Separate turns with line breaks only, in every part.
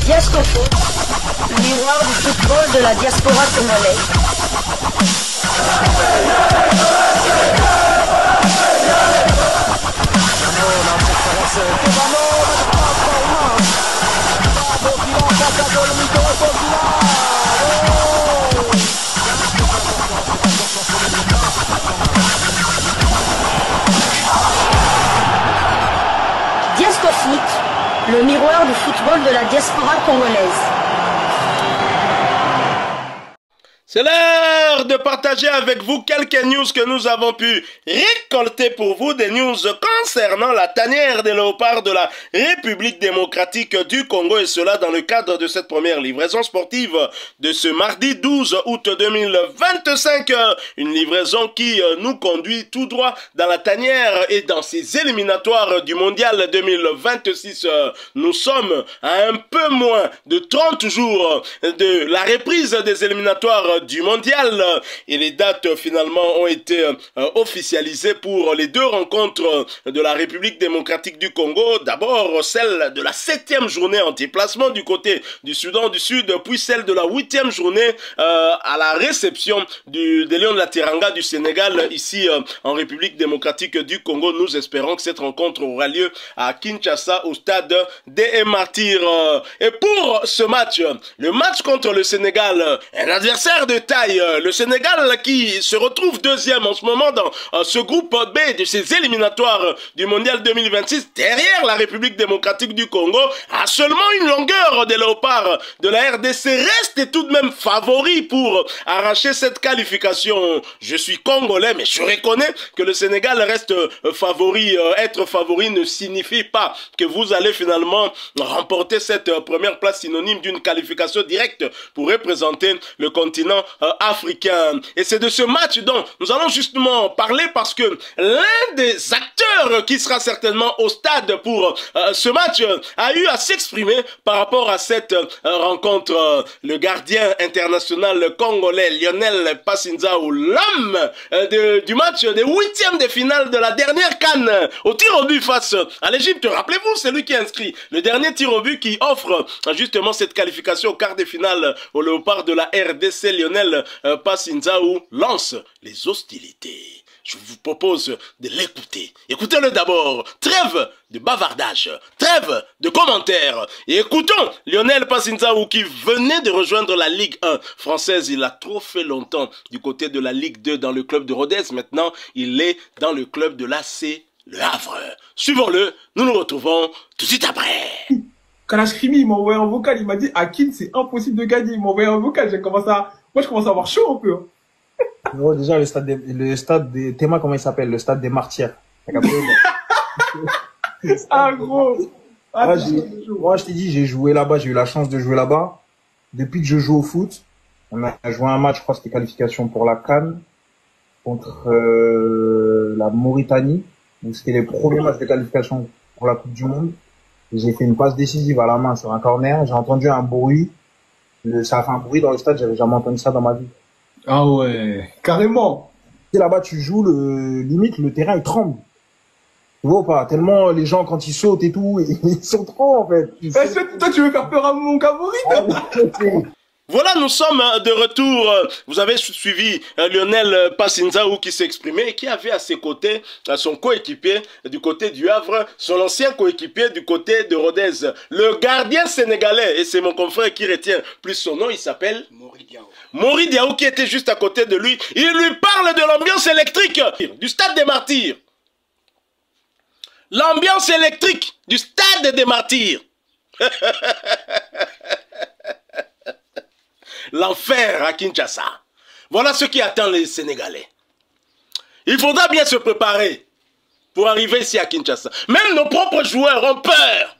Diascofoot, miroir du football de la diaspora congolaise. Diascofoot, le miroir du football de la diaspora congolaise.
C'est l'heure de partager avec vous quelques news que nous avons pu récolter pour vous, des news concernant la tanière des léopards de la République démocratique du Congo, et cela dans le cadre de cette première livraison sportive de ce mardi 12 août 2025. Une livraison qui nous conduit tout droit dans la tanière et dans ces éliminatoires du Mondial 2026. Nous sommes à un peu moins de 30 jours de la reprise des éliminatoires du mondial, et les dates finalement ont été officialisées pour les deux rencontres de la République démocratique du Congo. D'abord celle de la 7e journée en déplacement du côté du Soudan du Sud, puis celle de la 8e journée à la réception des Lions de la Teranga du Sénégal ici en République démocratique du Congo. Nous espérons que cette rencontre aura lieu à Kinshasa au stade des Martyrs. Et pour ce match, le match contre le Sénégal, un adversaire de taille, le Sénégal qui se retrouve deuxième en ce moment dans ce groupe B de ces éliminatoires du Mondial 2026 derrière la République démocratique du Congo, a seulement une longueur des léopards de la RDC, reste tout de même favori pour arracher cette qualification. Je suis congolais, mais je reconnais que le Sénégal reste favori. Être favori ne signifie pas que vous allez finalement remporter cette première place, synonyme d'une qualification directe pour représenter le continent africain. Et c'est de ce match dont nous allons justement parler, parce que l'un des acteurs qui sera certainement au stade pour ce match a eu à s'exprimer par rapport à cette rencontre. Le gardien international congolais Lionel Passinzao, l'homme du match des 8e de finale de la dernière CAN au tir au but face à l'Égypte. Rappelez-vous, c'est lui qui a inscrit le dernier tir au but qui offre justement cette qualification au quart de finale au léopard de la RDC. Lionel Passinzao lance les hostilités. Je vous propose de l'écouter. Écoutez-le d'abord. Trêve de bavardage, trêve de commentaires. Et écoutons Lionel Passinzao qui venait de rejoindre la Ligue 1 française. Il a trop fait longtemps du côté de la Ligue 2 dans le club de Rodez. Maintenant, il est dans le club de l'AC Le Havre. Suivons-le, nous nous retrouvons tout de suite après.
Quand Lachkrimi m'a envoyé un vocal, il m'a dit à Kin c'est impossible de gagner. Il m'a envoyé un vocal, moi je commence à avoir chaud un peu. Hein.
Gros, déjà le stade des Théma, comment il s'appelle? Le stade des Martyrs.
Ah gros. Ah,
moi je t'ai dit, j'ai joué là-bas, j'ai eu la chance de jouer là-bas. Depuis que je joue au foot, on a joué un match, je crois que c'était qualification pour la CAN contre la Mauritanie. Donc c'était les premiers matchs de qualification pour la Coupe du Monde. J'ai fait une passe décisive à la main sur un corner. J'ai entendu un bruit. Ça a fait un bruit dans le stade. J'avais jamais entendu ça dans ma vie.
Ah ouais, carrément.
Et là-bas, tu joues, limite, le terrain, il tremble. Tu vois ou pas? Tellement les gens, quand ils sautent et tout, ils sont trop, en fait.
Toi, tu veux faire peur à mon favori?
Voilà, nous sommes de retour. Vous avez suivi Lionel Passinzao qui s'exprimait et qui avait à ses côtés son coéquipier du côté du Havre, son ancien coéquipier du côté de Rodez, le gardien sénégalais. Et c'est mon confrère qui retient plus son nom, il s'appelle Mori Diao. Mori Diao qui était juste à côté de lui. Il lui parle de l'ambiance électrique du stade des Martyrs. L'ambiance électrique du stade des Martyrs. L'enfer à Kinshasa. Voilà ce qui attend les Sénégalais. Il faudra bien se préparer pour arriver ici à Kinshasa. Même nos propres joueurs ont peur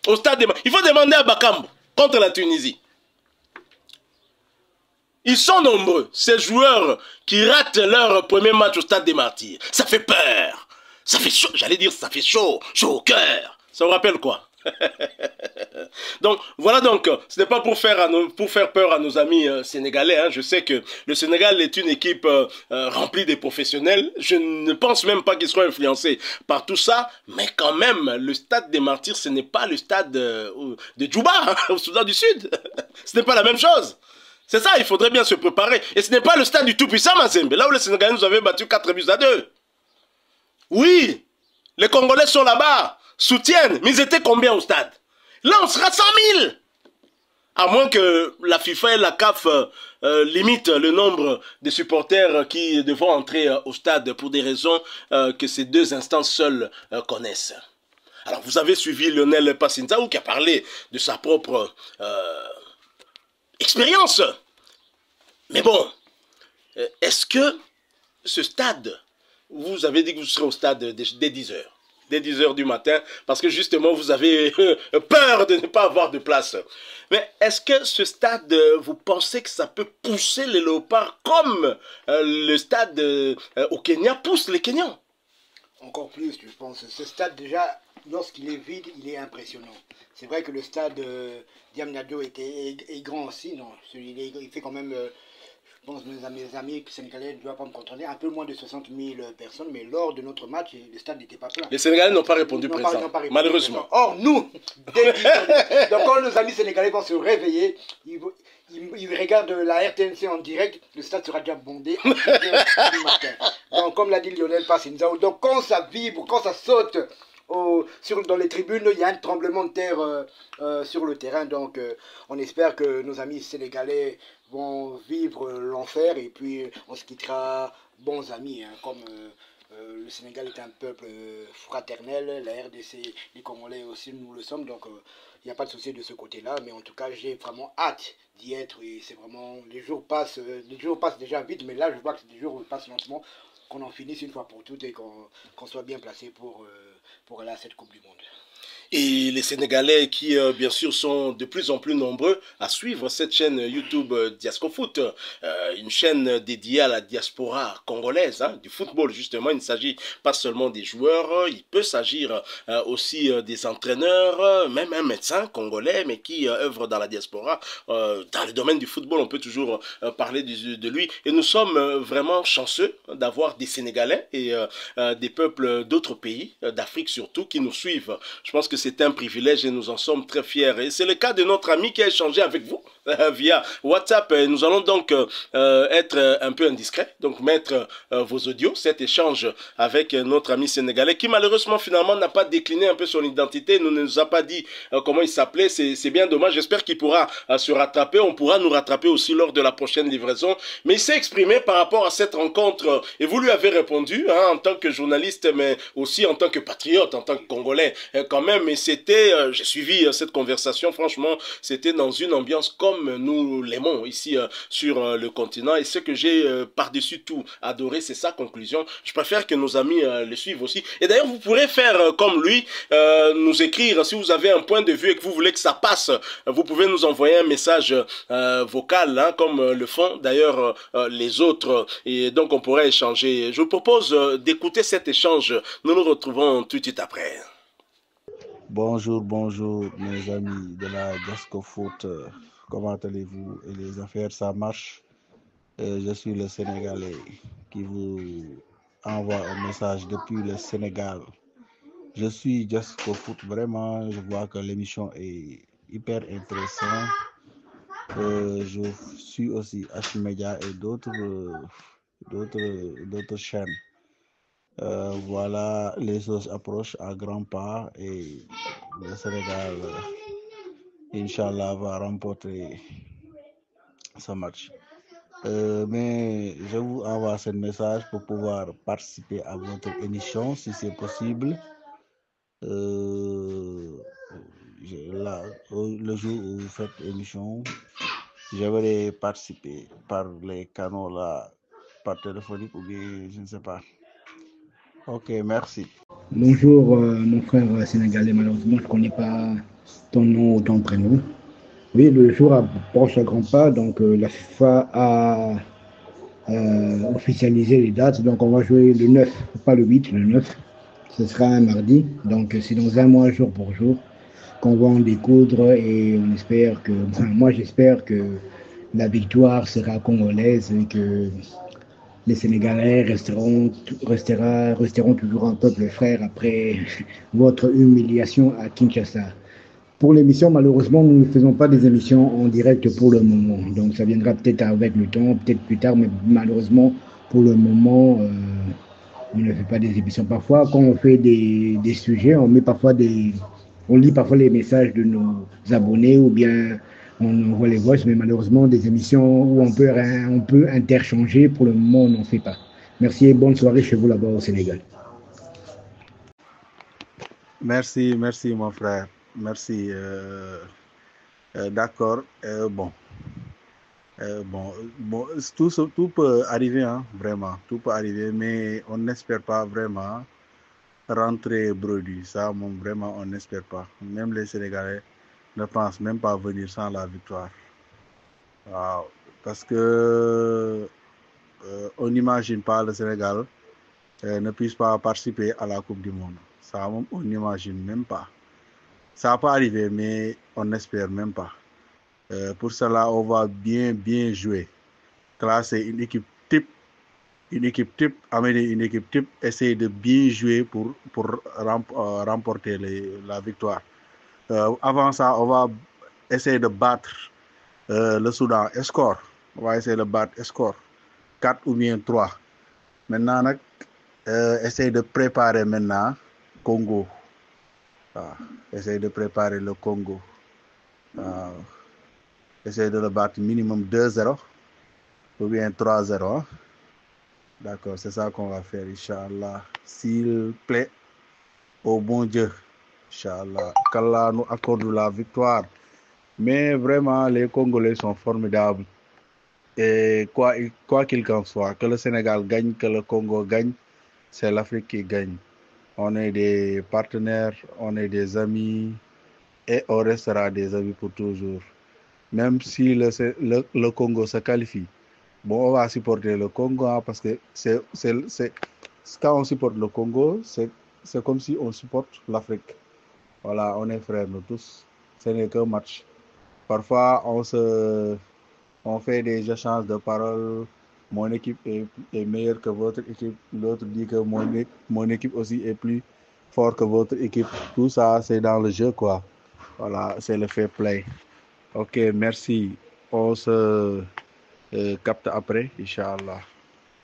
au stade des... Il faut demander à Bakambu contre la Tunisie. Ils sont nombreux, ces joueurs qui ratent leur premier match au stade des Martyrs. Ça fait peur. Ça fait chaud, j'allais dire ça fait chaud. Chaud au cœur. Ça vous rappelle quoi? Donc, voilà donc, ce n'est pas pour faire, pour faire peur à nos amis sénégalais. Hein. Je sais que le Sénégal est une équipe remplie de professionnels. Je ne pense même pas qu'ils soient influencés par tout ça. Mais quand même, le stade des Martyrs, ce n'est pas le stade de Djouba, hein, au Soudan du Sud. Ce n'est pas la même chose. C'est ça, il faudrait bien se préparer. Et ce n'est pas le stade du tout-puissant Mazembe, là où les Sénégalais nous avaient battu 4-2. Oui, les Congolais sont là-bas, soutiennent, mais ils étaient combien au stade? Là, on sera 100 000. À moins que la FIFA et la CAF limitent le nombre de supporters qui devront entrer au stade pour des raisons que ces deux instances seules connaissent. Alors, vous avez suivi Lionel Passinzaou qui a parlé de sa propre expérience. Mais bon, est-ce que ce stade, vous avez dit que vous serez au stade dès 10 h. Dès 10 h du matin, parce que justement, vous avez peur de ne pas avoir de place. Mais est-ce que ce stade, vous pensez que ça peut pousser les léopards comme le stade au Kenya pousse les Kenyans?
Encore plus, je pense. Ce stade, déjà, lorsqu'il est vide, il est impressionnant. C'est vrai que le stade Diamniadio est grand aussi. Non, il fait quand même... je pense que mes amis sénégalais ne doivent pas me contrôler, un peu moins de 60 000 personnes, mais lors de notre match, le stade n'était pas plein.
Les Sénégalais n'ont pas répondu présent, malheureusement.
Or, nous, dès donc quand nos amis sénégalais vont se réveiller, ils regardent la RTNC en direct, le stade sera déjà bondé à 10h du matin. Donc, comme l'a dit Lionel Passinzaou, donc quand ça vibre, quand ça saute dans les tribunes, il y a un tremblement de terre sur le terrain. Donc, on espère que nos amis sénégalais vont vivre l'enfer et puis on se quittera bons amis, hein, comme le Sénégal est un peuple fraternel, la RDC, les Congolais aussi, nous le sommes, donc il n'y a pas de souci de ce côté-là, mais en tout cas j'ai vraiment hâte d'y être et c'est vraiment, les jours passent déjà vite, mais là je vois que les jours passent lentement, qu'on en finisse une fois pour toutes et qu'on soit bien placé pour aller à cette Coupe du Monde.
Et les Sénégalais qui, bien sûr, sont de plus en plus nombreux à suivre cette chaîne YouTube Diascofoot, une chaîne dédiée à la diaspora congolaise, hein, du football, justement. Il ne s'agit pas seulement des joueurs, il peut s'agir aussi des entraîneurs, même un médecin congolais, mais qui œuvre dans la diaspora. Dans le domaine du football, on peut toujours parler de lui. Et nous sommes vraiment chanceux d'avoir des Sénégalais et des peuples d'autres pays, d'Afrique surtout, qui nous suivent. Je pense que c'est un privilège et nous en sommes très fiers. Et c'est le cas de notre ami qui a échangé avec vous via WhatsApp. Et nous allons donc être un peu indiscrets, donc mettre vos audios, cet échange avec notre ami sénégalais qui malheureusement finalement n'a pas décliné un peu son identité, ne nous a pas dit comment il s'appelait. C'est bien dommage. J'espère qu'il pourra se rattraper. On pourra nous rattraper aussi lors de la prochaine livraison. Mais il s'est exprimé par rapport à cette rencontre et vous lui avez répondu hein, en tant que journaliste, mais aussi en tant que patriote, en tant que Congolais quand même. Mais c'était, j'ai suivi cette conversation, franchement, c'était dans une ambiance comme nous l'aimons ici sur le continent. Et ce que j'ai par-dessus tout adoré, c'est sa conclusion. Je préfère que nos amis le suivent aussi. Et d'ailleurs, vous pourrez faire comme lui, nous écrire, si vous avez un point de vue et que vous voulez que ça passe, vous pouvez nous envoyer un message vocal, hein, comme le font d'ailleurs les autres. Et donc, on pourrait échanger. Je vous propose d'écouter cet échange. Nous nous retrouvons tout de suite après.
Bonjour, bonjour mes amis de la Diascofoot, comment allez-vous? Et les affaires, ça marche. Je suis le Sénégalais qui vous envoie un message depuis le Sénégal. Je suis Diascofoot, vraiment, je vois que l'émission est hyper intéressante. Je suis aussi H-Media et d'autres chaînes. Voilà, les choses approchent à grands pas et le Sénégal, Inch'Allah, va remporter ce match. Mais je vous envoie ce message pour pouvoir participer à votre émission si c'est possible. Là, le jour où vous faites l'émission, j'aimerais participer par les canaux là, par téléphonique ou bien je ne sais pas. Ok, merci.
Bonjour mon frère sénégalais, malheureusement je ne connais pas ton nom ou ton prénom. Oui, le jour approche à grands pas, donc la FIFA a officialisé les dates, donc on va jouer le 9, pas le 8, le 9. Ce sera un mardi, donc c'est dans un mois jour pour jour qu'on va en découdre et on espère que, enfin, moi j'espère que la victoire sera congolaise et que les Sénégalais resteront toujours un peuple frère après votre humiliation à Kinshasa. Pour l'émission, malheureusement, nous ne faisons pas des émissions en direct pour le moment. Donc ça viendra peut-être avec le temps, peut-être plus tard, mais malheureusement, pour le moment, on ne fait pas des émissions. Parfois, quand on fait des sujets, on lit parfois les messages de nos abonnés ou bien on envoie les voix, mais malheureusement, des émissions où on peut interchanger, pour le moment, on n'en fait pas. Merci et bonne soirée chez vous là-bas au Sénégal.
Merci mon frère. Merci. D'accord. Bon, tout peut arriver, hein, vraiment. Tout peut arriver, mais on n'espère pas vraiment rentrer bredouille. Ça, vraiment, on n'espère pas. Même les Sénégalais ne pensent même pas venir sans la victoire. Wow. Parce que on n'imagine pas le Sénégal ne puisse pas participer à la Coupe du Monde. Ça, on n'imagine même pas. Ça peut arriver, mais on n'espère même pas. Pour cela, on va bien jouer. Classer une équipe type, amener une équipe type, essayer de bien jouer pour remporter la victoire. Avant ça, on va essayer de battre le Soudan. Score. On va essayer de battre score. 4 ou bien 3. Maintenant, essayer de préparer maintenant Congo. Essayer de préparer le Congo. Essayer de le battre minimum 2-0 ou bien 3-0. Hein? D'accord, c'est ça qu'on va faire, Inch'Allah. S'il plaît au bon Dieu, Inch'Allah, qu'Allah nous accorde la victoire. Mais vraiment, les Congolais sont formidables. Et quoi qu'il en soit, que le Sénégal gagne, que le Congo gagne, c'est l'Afrique qui gagne. On est des partenaires, on est des amis et on restera des amis pour toujours. Même si le Congo se qualifie, bon, on va supporter le Congo hein, parce que quand on supporte le Congo, c'est comme si on supporte l'Afrique. Voilà, on est frères nous tous. Ce n'est qu'un match. Parfois, on fait des échanges de paroles. Mon équipe est meilleure que votre équipe. L'autre dit que mon équipe aussi est plus fort que votre équipe. Tout ça, c'est dans le jeu, quoi. Voilà, c'est le fair play. Ok, merci. On se capte après, Inch'Allah.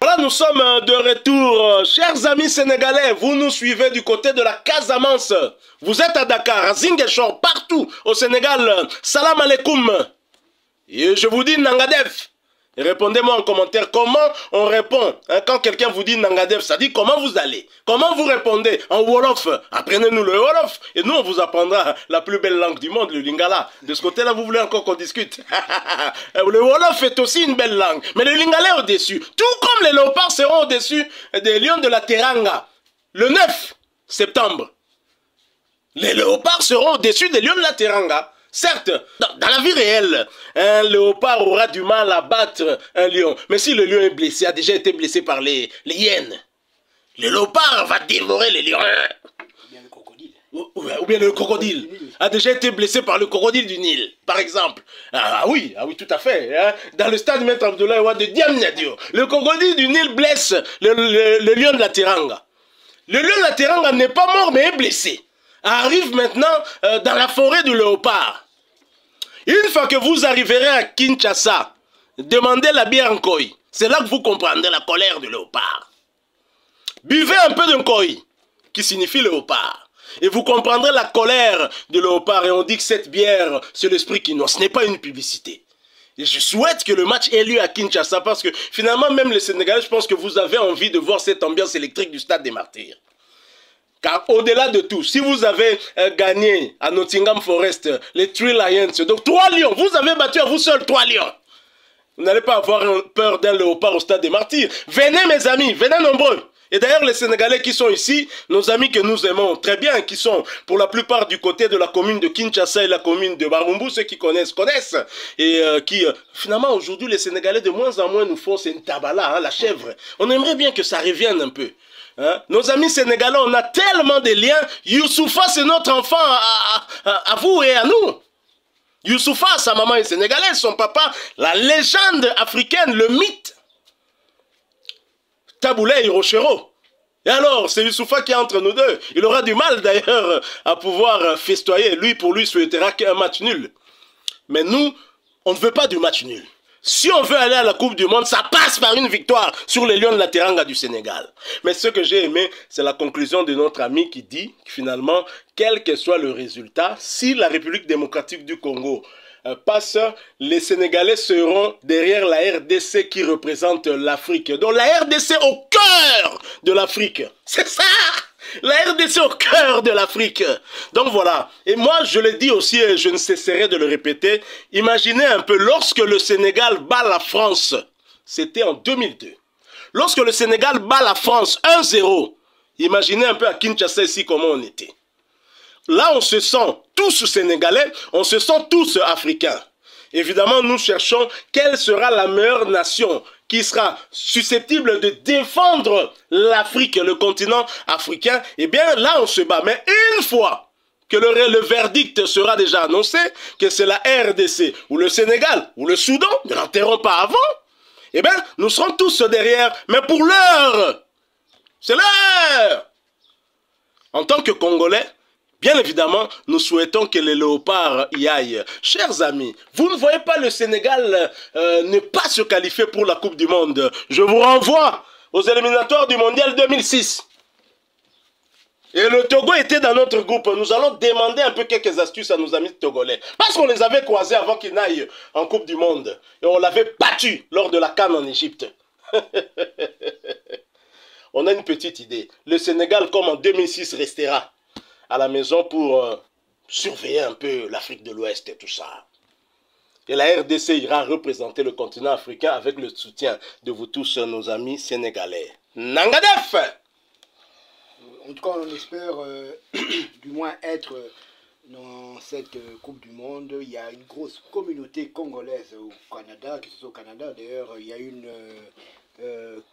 Voilà, nous sommes de retour. Chers amis sénégalais, vous nous suivez du côté de la Casamance. Vous êtes à Dakar, à Ziguinchor, partout au Sénégal. Salam alaikum. Et je vous dis Nangadef. Répondez-moi en commentaire comment on répond. Hein, quand quelqu'un vous dit Nangadef, ça dit comment vous allez. Comment vous répondez en Wolof. Apprenez-nous le Wolof. Et nous, on vous apprendra la plus belle langue du monde, le Lingala. De ce côté-là, vous voulez encore qu'on discute. Le Wolof est aussi une belle langue. Mais le Lingala est au-dessus. Tout comme les léopards seront au-dessus des lions de la Teranga. Le 9 septembre. Les léopards seront au-dessus des lions de la Teranga. Certes, dans la vie réelle, un léopard aura du mal à battre un lion. Mais si le lion est blessé, a déjà été blessé par les hyènes, le léopard va dévorer les lions.
Ou bien le crocodile.
Ou bien le crocodile a déjà été blessé par le crocodile du Nil, par exemple. Ah oui, tout à fait. Hein. Dans le stade Maître Abdoulaye Wade de Diamniadio, le crocodile du Nil blesse le lion de la Teranga. Le lion de la Teranga n'est pas mort, mais est blessé. Arrive maintenant dans la forêt du léopard. Une fois que vous arriverez à Kinshasa, demandez la bière Nkoy. C'est là que vous comprendrez la colère du léopard. Buvez un peu de Nkoy, qui signifie léopard. Et vous comprendrez la colère du léopard. Et on dit que cette bière, c'est l'esprit qui noie. Ce n'est pas une publicité. Et je souhaite que le match ait lieu à Kinshasa parce que finalement, même les Sénégalais, je pense que vous avez envie de voir cette ambiance électrique du Stade des Martyrs. Car au-delà de tout, si vous avez gagné à Nottingham Forest les 3 Lions, donc 3 lions, vous avez battu à vous seul 3 lions. Vous n'allez pas avoir peur d'un léopard au Stade des Martyrs. Venez mes amis, venez nombreux. Et d'ailleurs les Sénégalais qui sont ici, nos amis que nous aimons très bien, qui sont pour la plupart du côté de la commune de Kinshasa et la commune de Barumbu, ceux qui connaissent, connaissent. Et finalement aujourd'hui les Sénégalais de moins en moins nous font, c'est une tabala, hein, la chèvre. On aimerait bien que ça revienne un peu. Hein? Nos amis sénégalais, on a tellement de liens. Youssoufa, c'est notre enfant à vous et à nous. Youssoufa, sa maman est sénégalaise, son papa, la légende africaine, le mythe. Taboulé Hiroshiro. Et alors, c'est Youssoufa qui est entre nous deux. Il aura du mal d'ailleurs à pouvoir festoyer. Lui, pour lui, souhaitera qu'un match nul. Mais nous, on ne veut pas du match nul. Si on veut aller à la Coupe du Monde, ça passe par une victoire sur les Lions de la Teranga du Sénégal. Mais ce que j'ai aimé, c'est la conclusion de notre ami qui dit, finalement, quel que soit le résultat, si la République démocratique du Congo passe, les Sénégalais seront derrière la RDC qui représente l'Afrique. Donc la RDC au cœur de l'Afrique. C'est ça! La RDC au cœur de l'Afrique. Donc voilà. Et moi, je le dis aussi et je ne cesserai de le répéter. Imaginez un peu, lorsque le Sénégal bat la France, c'était en 2002. Lorsque le Sénégal bat la France 1-0, imaginez un peu à Kinshasa ici comment on était. Là, on se sent tous sénégalais, on se sent tous africains. Évidemment, nous cherchons quelle sera la meilleure nation qui sera susceptible de défendre l'Afrique, le continent africain. Eh bien, là, on se bat. Mais une fois que le verdict sera déjà annoncé, que c'est la RDC ou le Sénégal ou le Soudan, ne rentreront pas avant, eh bien, nous serons tous derrière. Mais pour l'heure, c'est l'heure. En tant que Congolais, bien évidemment, nous souhaitons que les léopards y aillent. Chers amis, vous ne voyez pas le Sénégal ne pas se qualifier pour la Coupe du Monde. Je vous renvoie aux éliminatoires du Mondial 2006. Et le Togo était dans notre groupe. Nous allons demander un peu quelques astuces à nos amis togolais. Parce qu'on les avait croisés avant qu'ils n'aillent en Coupe du Monde. Et on l'avait battu lors de la CAN en Égypte. On a une petite idée. Le Sénégal, comme en 2006, restera à la maison pour surveiller un peu l'Afrique de l'Ouest et tout ça. Et la RDC ira représenter le continent africain avec le soutien de vous tous, nos amis sénégalais. Nangadef!
En tout cas, on espère du moins être dans cette Coupe du Monde. Il y a une grosse communauté congolaise au Canada, que ce soit au Canada. D'ailleurs, il y a une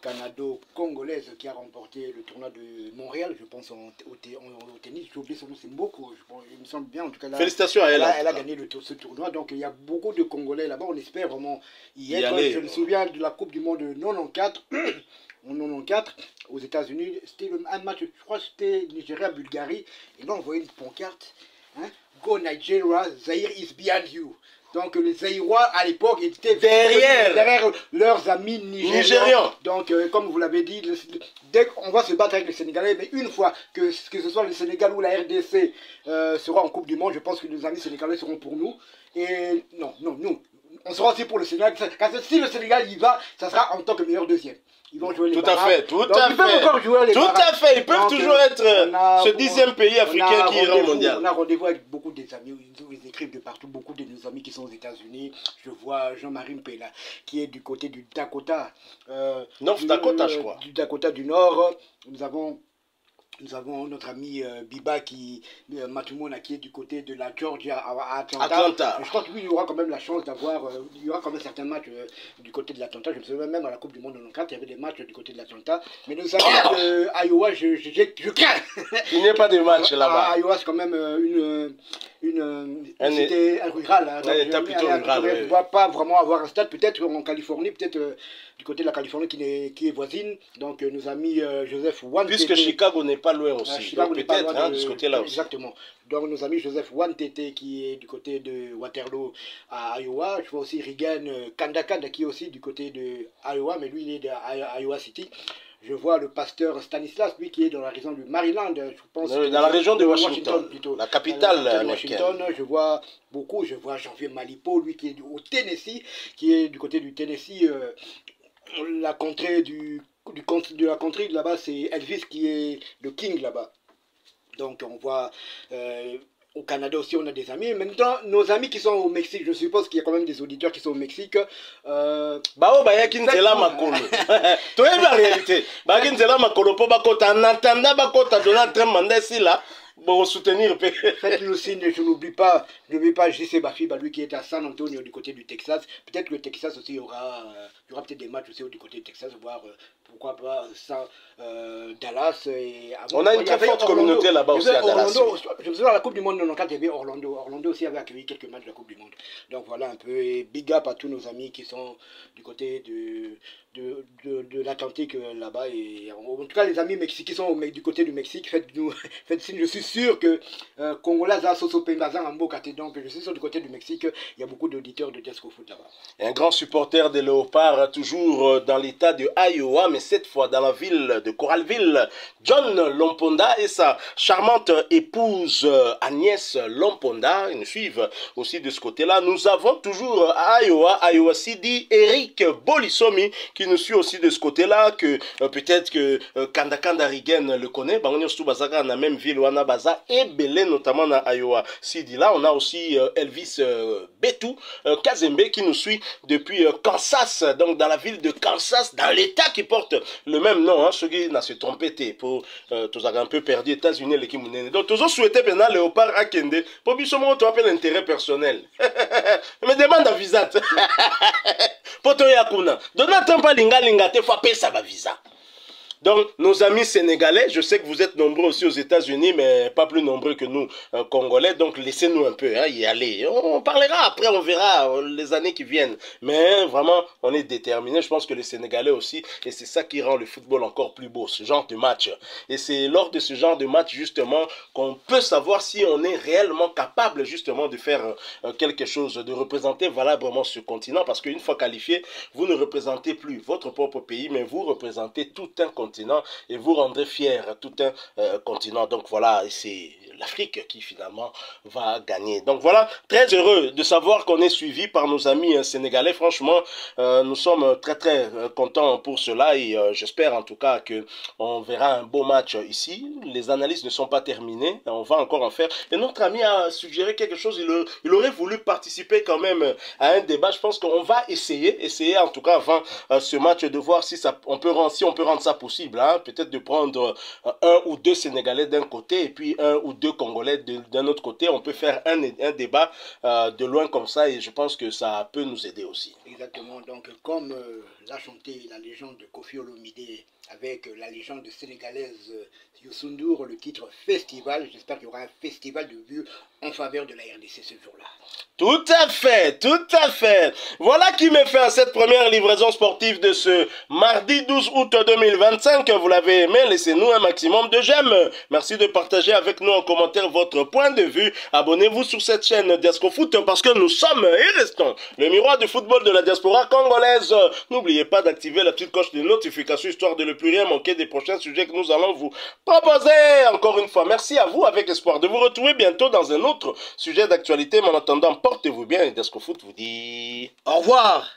Canado-congolaise qui a remporté le tournoi de Montréal, je pense au tennis. J'ai oublié son nom, c'est Mboko, il me semble bien. En tout cas,
félicitations à elle.
Elle a gagné ce tournoi, donc il y a beaucoup de Congolais là-bas. On espère vraiment y être. Je me souviens de la Coupe du Monde de 94. En 94, aux États-Unis, c'était un match, je crois que c'était Nigeria-Bulgarie, et là on voyait une pancarte, hein, Go Nigeria, Zaire is behind you. Donc les Zaïrois à l'époque étaient derrière leurs amis nigérians. Donc comme vous l'avez dit, dès qu'on va se battre avec les Sénégalais, mais une fois que ce soit le Sénégal ou la RDC sera en Coupe du Monde, je pense que nos amis sénégalais seront pour nous. Et non, nous, on sera aussi pour le Sénégal. Parce que si le Sénégal y va, ça sera en tant que meilleur deuxième. Ils vont jouer les barrages.
Tout à fait. Ils peuvent toujours être ce 10e pays africain qui ira au mondial.
On a rendez-vous avec beaucoup des amis, ils écrivent de partout, beaucoup de nos amis qui sont aux États-Unis. Je vois Jean-Marie Mpela qui est du côté du Dakota.
North Dakota, je crois.
Du Dakota du Nord. Nous avons notre ami Biba Matumona qui est du côté de la Georgia à Atlanta. Je crois que lui, il y aura quand même la chance d'avoir, il y aura quand même certains matchs du côté de l'Atlanta. Je me souviens même à la Coupe du Monde en 94, il y avait des matchs du côté de l'Atlanta. Mais nos amis d'Iowa, je crains.
Il n'y a pas de match là-bas.
Iowa, c'est quand même c'était un rural. Hein,
un état plutôt rural.
On ne doit pas vraiment avoir un stade, peut-être en Californie, peut-être du côté de la Californie qui est voisine. Donc nos amis Joseph Wan.
Puisque Chicago n'est pas loin aussi. Peut-être de ce côté-là aussi.
Exactement. Donc nos amis Joseph Wantete qui est du côté de Waterloo à Iowa. Je vois aussi Regan Kandakanda qui est aussi du côté de Iowa, mais lui il est de Iowa City. Je vois le pasteur Stanislas, lui qui est dans la région du Maryland, je pense.
Dans la région de Washington plutôt. La capitale américaine.
Washington, je vois beaucoup, je vois Janvier Malipo, lui qui est au Tennessee, qui est du côté du Tennessee. La contrée de la contrée là-bas, c'est Elvis qui est le king là-bas. Donc on voit au Canada aussi on a des amis. Maintenant nos amis qui sont au Mexique, je suppose qu'il y a quand même des auditeurs qui sont au Mexique.
Bao bayaki nzela makolo. Toi la réalité. Bayaki nzela makolo po bakota en attendant bakota Donald Trump mandesi là. Bon, soutenir.
Faites le signe, je n'oublie pas JC Bafiba, lui qui est à San Antonio du côté du Texas. Peut-être que le Texas aussi, il y aura peut-être des matchs aussi du côté du Texas, voir pourquoi pas Dallas. Et avant,
on a une très forte communauté là-bas aussi à Dallas.
Je me souviens à la Coupe du Monde 94, il y avait Orlando. Orlando aussi avait accueilli quelques matchs de la Coupe du Monde. Donc voilà un peu, et big up à tous nos amis qui sont du côté de l'Atlantique là-bas. Et en tout cas, les amis mexicains qui sont du côté du Mexique, faites signe. Je suis sûr que Congolais, Soso Pembazan, Ambokate, donc je suis sûr du côté du Mexique, il y a beaucoup d'auditeurs de Jasco Foot là-bas.
Un grand supporter des Léopards, toujours dans l'état de Iowa, mais cette fois dans la ville de Coralville. John Lomponda et sa charmante épouse Agnès Lomponda, ils nous suivent aussi de ce côté-là. Nous avons toujours à Iowa City, Eric Bolisomi, qui nous suit aussi de ce côté-là, que peut-être que Kanda Rigen le connaît. On est dans la même ville, Wana Baza et Belé, notamment dans Iowa City. Là, on a aussi Elvis Betou Kazembe qui nous suit depuis Kansas, donc dans la ville de Kansas, dans l'état qui porte le même nom. Hein, ceux qui n'ont se trompé pour tous un peu perdu États-Unis, l'équipe monnaie. Donc, tous souhaité maintenant Léopard à Kende. Pour Bissomo, tu appelles l'intérêt personnel. Me demande un visa. Pour toi, Yakuna. Donne-toi pas linga, te faut payer ça, visa. Donc, nos amis sénégalais, je sais que vous êtes nombreux aussi aux États-Unis, mais pas plus nombreux que nous, Congolais. Donc, laissez-nous un peu y aller. On parlera après, on verra les années qui viennent. Mais vraiment, on est déterminés. Je pense que les Sénégalais aussi, et c'est ça qui rend le football encore plus beau, ce genre de match. Et c'est lors de ce genre de match, justement, qu'on peut savoir si on est réellement capable, justement, de faire quelque chose, de représenter valablement ce continent. Parce qu'une fois qualifié, vous ne représentez plus votre propre pays, mais vous représentez tout un continent. Et vous rendrez fier tout un continent. Donc voilà, c'est l'Afrique qui finalement va gagner. Donc voilà, très heureux de savoir qu'on est suivi par nos amis sénégalais. Franchement, nous sommes très contents pour cela et j'espère en tout cas qu'on verra un beau match ici. Les analyses ne sont pas terminées, on va encore en faire. Et notre ami a suggéré quelque chose, il aurait voulu participer quand même à un débat. Je pense qu'on va essayer en tout cas avant ce match de voir si on peut rendre ça possible. Hein, peut-être de prendre un ou deux Sénégalais d'un côté et puis un ou deux Congolais d'un autre côté. On peut faire un débat de loin comme ça et je pense que ça peut nous aider aussi.
Exactement, donc comme l'a chanté la légende de Kofi Olomide avec la légende sénégalaise Youssou N'Dour, le titre Festival, j'espère qu'il y aura un festival de vues en faveur de la RDC ce jour-là.
Tout à fait, tout à fait. Voilà qui me fait à cette première livraison sportive de ce mardi 12 août 2025. Vous l'avez aimé, laissez-nous un maximum de j'aime. Merci de partager avec nous en commentaire votre point de vue. Abonnez-vous sur cette chaîne Diasco Foot parce que nous sommes et restons le miroir du football de la diaspora congolaise. N'oubliez pas d'activer la petite cloche de notification histoire de ne plus rien manquer des prochains sujets que nous allons vous proposer. Encore une fois, merci à vous avec l'espoir de vous retrouver bientôt dans un autre sujet d'actualité. Mais en attendant, portez-vous bien et Diasco Foot vous dit
au revoir.